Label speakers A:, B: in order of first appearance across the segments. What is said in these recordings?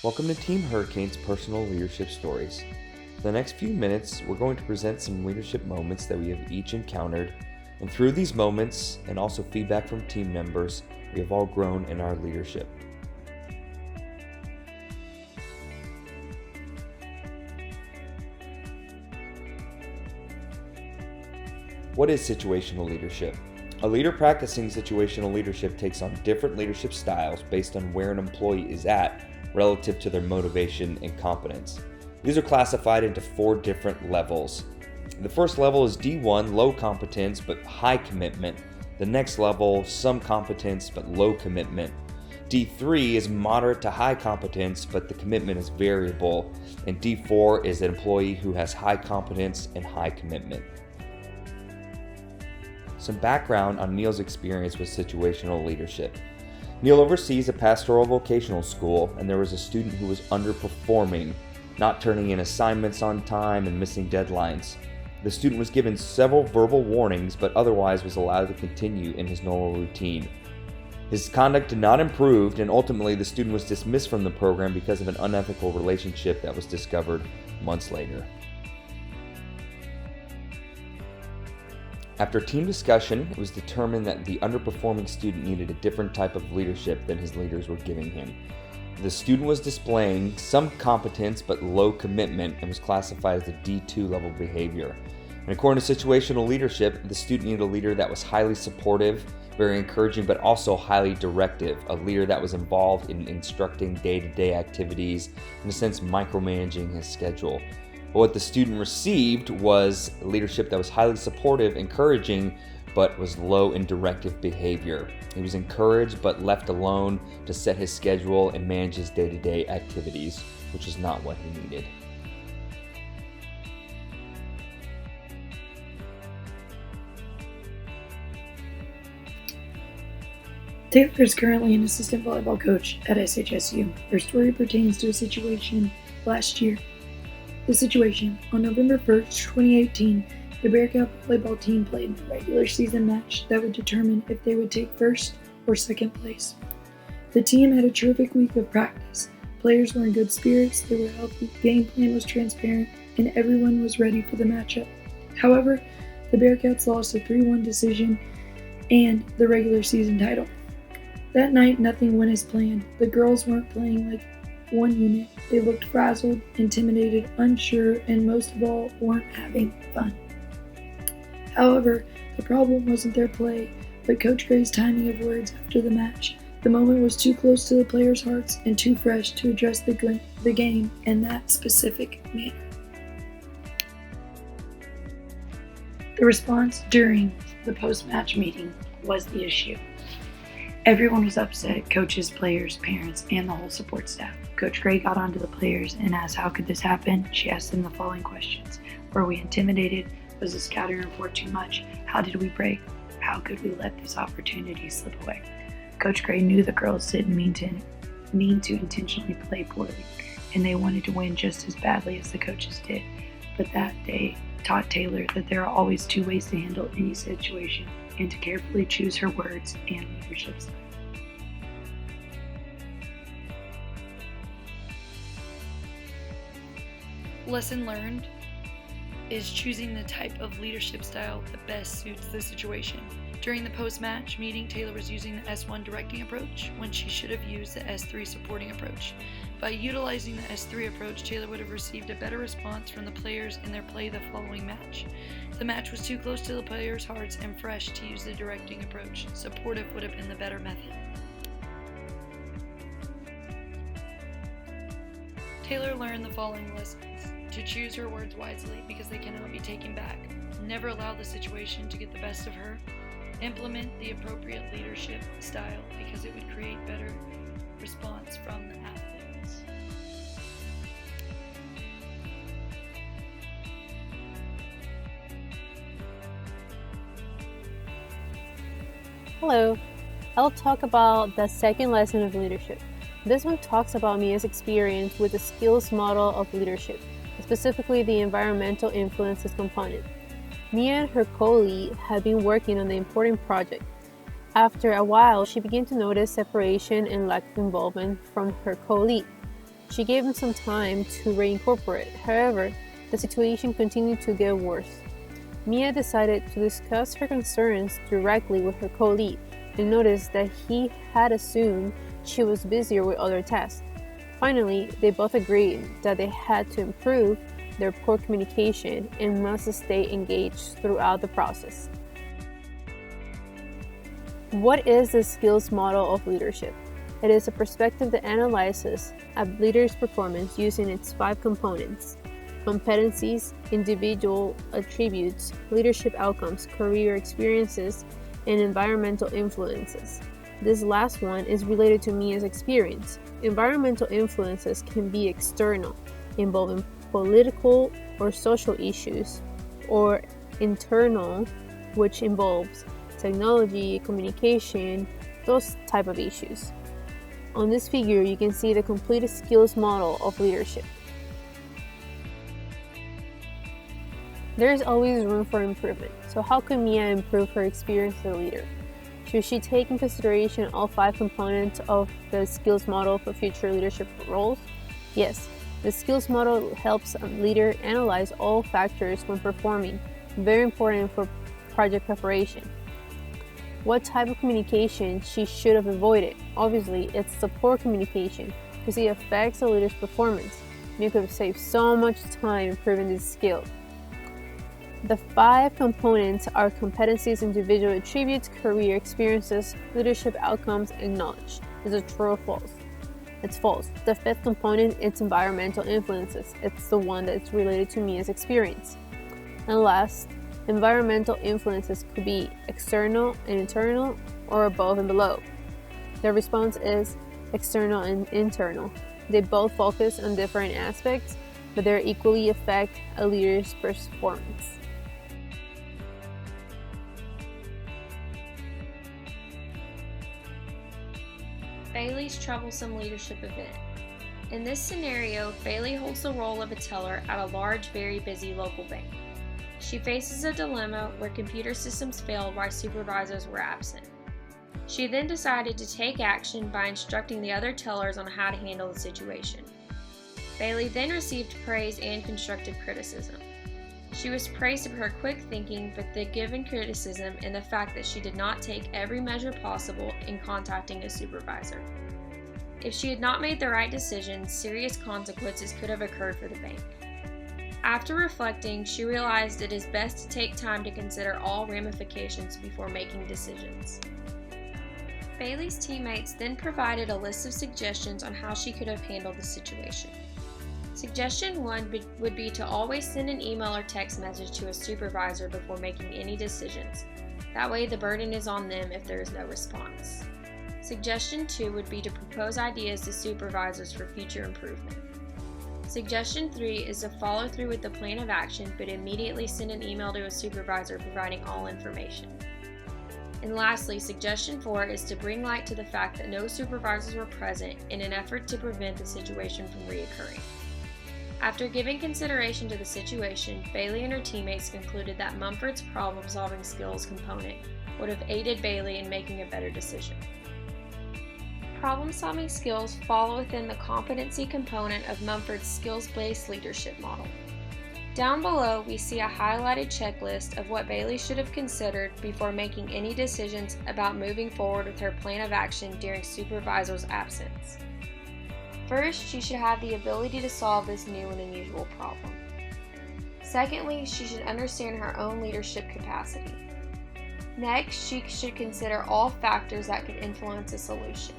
A: Welcome to Team Hurricane's Personal Leadership Stories. For the next few minutes, we're going to present some leadership moments that we have each encountered, and through these moments, and also feedback from team members, we have all grown in our leadership. What is situational leadership? A leader practicing situational leadership takes on different leadership styles based on where an employee is at relative to their motivation and competence. These are classified into 4 different levels. The first level is D1, low competence but high commitment. The next level, some competence but low commitment. D3 is moderate to high competence but the commitment is variable. And D4 is an employee who has high competence and high commitment. Some background on Neil's experience with situational leadership. Neil oversees a pastoral vocational school, and there was a student who was underperforming, not turning in assignments on time and missing deadlines. The student was given several verbal warnings, but otherwise was allowed to continue in his normal routine. His conduct did not improve, and ultimately the student was dismissed from the program because of an unethical relationship that was discovered months later. After team discussion, it was determined that the underperforming student needed a different type of leadership than his leaders were giving him. The student was displaying some competence but low commitment and was classified as a D2 level behavior. And according to situational leadership, the student needed a leader that was highly supportive, very encouraging, but also highly directive, a leader that was involved in instructing day-to-day activities, in a sense micromanaging his schedule. But what the student received was leadership that was highly supportive, encouraging, but was low in directive behavior. He was encouraged but left alone to set his schedule and manage his day-to-day activities, which is not what he needed.
B: Taylor is currently an assistant volleyball coach at SHSU. Her story pertains to a situation last year. The situation: on November 1st, 2018, the Bearcat volleyball team played a regular season match that would determine if they would take first or second place. The team had a terrific week of practice. Players were in good spirits, they were healthy, game plan was transparent, and everyone was ready for the matchup. However, the Bearcats lost a 3-1 decision and the regular season title. That night, nothing went as planned. The girls weren't playing like one unit. They looked frazzled, intimidated, unsure, and most of all, weren't having fun. However, the problem wasn't their play, but Coach Gray's timing of words after the match. The moment was too close to the players' hearts and too fresh to address the game in that specific manner. The response during the post-match meeting was the issue. Everyone was upset: coaches, players, parents, and the whole support staff. Coach Gray got onto the players and asked how could this happen. She asked them the following questions: were we intimidated? Was the scouting report too much? How did we break? How could we let this opportunity slip away? Coach Gray knew the girls didn't mean to intentionally play poorly, and they wanted to win just as badly as the coaches did. But that day taught Taylor that there are always 2 ways to handle any situation, and to carefully choose her words and leadership style.
C: Lesson learned is choosing the type of leadership style that best suits the situation. During the post-match meeting, Taylor was using the S1 directing approach when she should have used the S3 supporting approach. By utilizing the S3 approach, Taylor would have received a better response from the players in their play the following match. The match was too close to the players' hearts and fresh to use the directing approach. Supportive would have been the better method. Taylor learned the following lessons: to choose her words wisely because they cannot be taken back. Never allow the situation to get the best of her. Implement the appropriate leadership style because it would create better response from the athletes.
D: Hello, I'll talk about the second lesson of leadership. This one talks about Mia's experience with the skills model of leadership, specifically the environmental influences component. Mia and her co-lead had been working on the important project. After a while, she began to notice separation and lack of involvement from her co-lead. She gave him some time to reincorporate. However, the situation continued to get worse. Mia decided to discuss her concerns directly with her co-lead and noticed that he had assumed she was busier with other tasks. Finally, they both agreed that they had to improve their poor communication and must stay engaged throughout the process. What is the skills model of leadership? It is a perspective that analyzes a leader's performance using its 5 components: competencies, individual attributes, leadership outcomes, career experiences, and environmental influences. This last one is related to Mia's experience. Environmental influences can be external, involving political or social issues, or internal, which involves technology, communication, those type of issues. On this figure, you can see the complete skills model of leadership. There is always room for improvement, so how can Mia improve her experience as a leader? Should she take in consideration all 5 components of the skills model for future leadership roles? Yes, the skills model helps a leader analyze all factors when performing, very important for project preparation. What type of communication she should have avoided? Obviously, it's the poor communication because it affects the leader's performance. You could save so much time improving this skill. The 5 components are competencies, individual attributes, career experiences, leadership outcomes, and knowledge. Is it true or false? It's false. The 5th component is environmental influences. It's the one that's related to Mia's experience. And last, environmental influences could be external and internal, or above and below. The response is external and internal. They both focus on different aspects, but they equally affect a leader's performance.
E: Bailey's troublesome leadership event. In this scenario, Bailey holds the role of a teller at a large, very busy local bank. She faces a dilemma where computer systems failed while supervisors were absent. She then decided to take action by instructing the other tellers on how to handle the situation. Bailey then received praise and constructive criticism. She was praised for her quick thinking, but the given criticism and the fact that she did not take every measure possible in contacting a supervisor. If she had not made the right decision, serious consequences could have occurred for the bank. After reflecting, she realized it is best to take time to consider all ramifications before making decisions. Bailey's teammates then provided a list of suggestions on how she could have handled the situation. Suggestion 1 would be to always send an email or text message to a supervisor before making any decisions. That way the burden is on them if there is no response. Suggestion 2 would be to propose ideas to supervisors for future improvement. Suggestion 3 is to follow through with the plan of action, but immediately send an email to a supervisor providing all information. And lastly, suggestion 4 is to bring light to the fact that no supervisors were present in an effort to prevent the situation from reoccurring. After giving consideration to the situation, Bailey and her teammates concluded that Mumford's problem-solving skills component would have aided Bailey in making a better decision. Problem-solving skills fall within the competency component of Mumford's skills-based leadership model. Down below, we see a highlighted checklist of what Bailey should have considered before making any decisions about moving forward with her plan of action during supervisor's absence. First, she should have the ability to solve this new and unusual problem. Secondly, she should understand her own leadership capacity. Next, she should consider all factors that could influence a solution.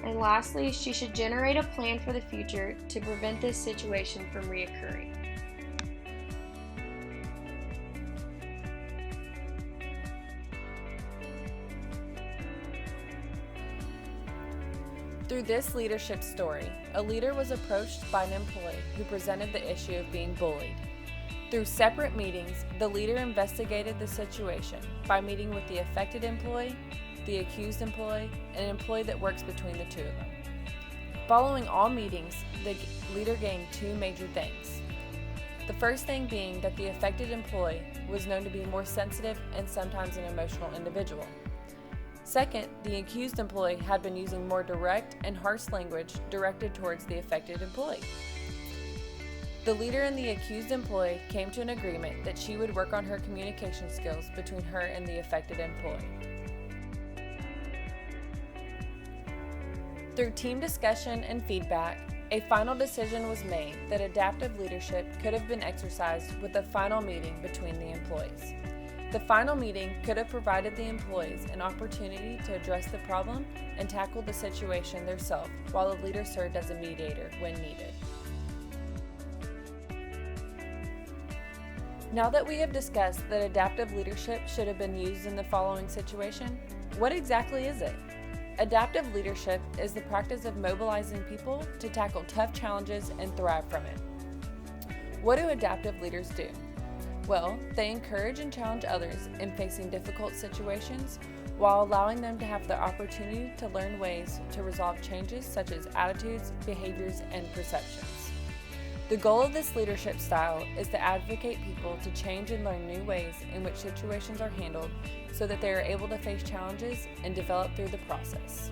E: And lastly, she should generate a plan for the future to prevent this situation from reoccurring.
F: Through this leadership story, a leader was approached by an employee who presented the issue of being bullied. Through separate meetings, the leader investigated the situation by meeting with the affected employee, the accused employee, and an employee that works between the two of them. Following all meetings, the leader gained 2 major things. The first thing being that the affected employee was known to be more sensitive and sometimes an emotional individual. Second, the accused employee had been using more direct and harsh language directed towards the affected employee. The leader and the accused employee came to an agreement that she would work on her communication skills between her and the affected employee. Through team discussion and feedback, a final decision was made that adaptive leadership could have been exercised with a final meeting between the employees. The final meeting could have provided the employees an opportunity to address the problem and tackle the situation themselves, while the leader served as a mediator when needed. Now that we have discussed that adaptive leadership should have been used in the following situation, what exactly is it? Adaptive leadership is the practice of mobilizing people to tackle tough challenges and thrive from it. What do adaptive leaders do? Well, they encourage and challenge others in facing difficult situations while allowing them to have the opportunity to learn ways to resolve changes such as attitudes, behaviors, and perceptions. The goal of this leadership style is to advocate people to change and learn new ways in which situations are handled so that they are able to face challenges and develop through the process.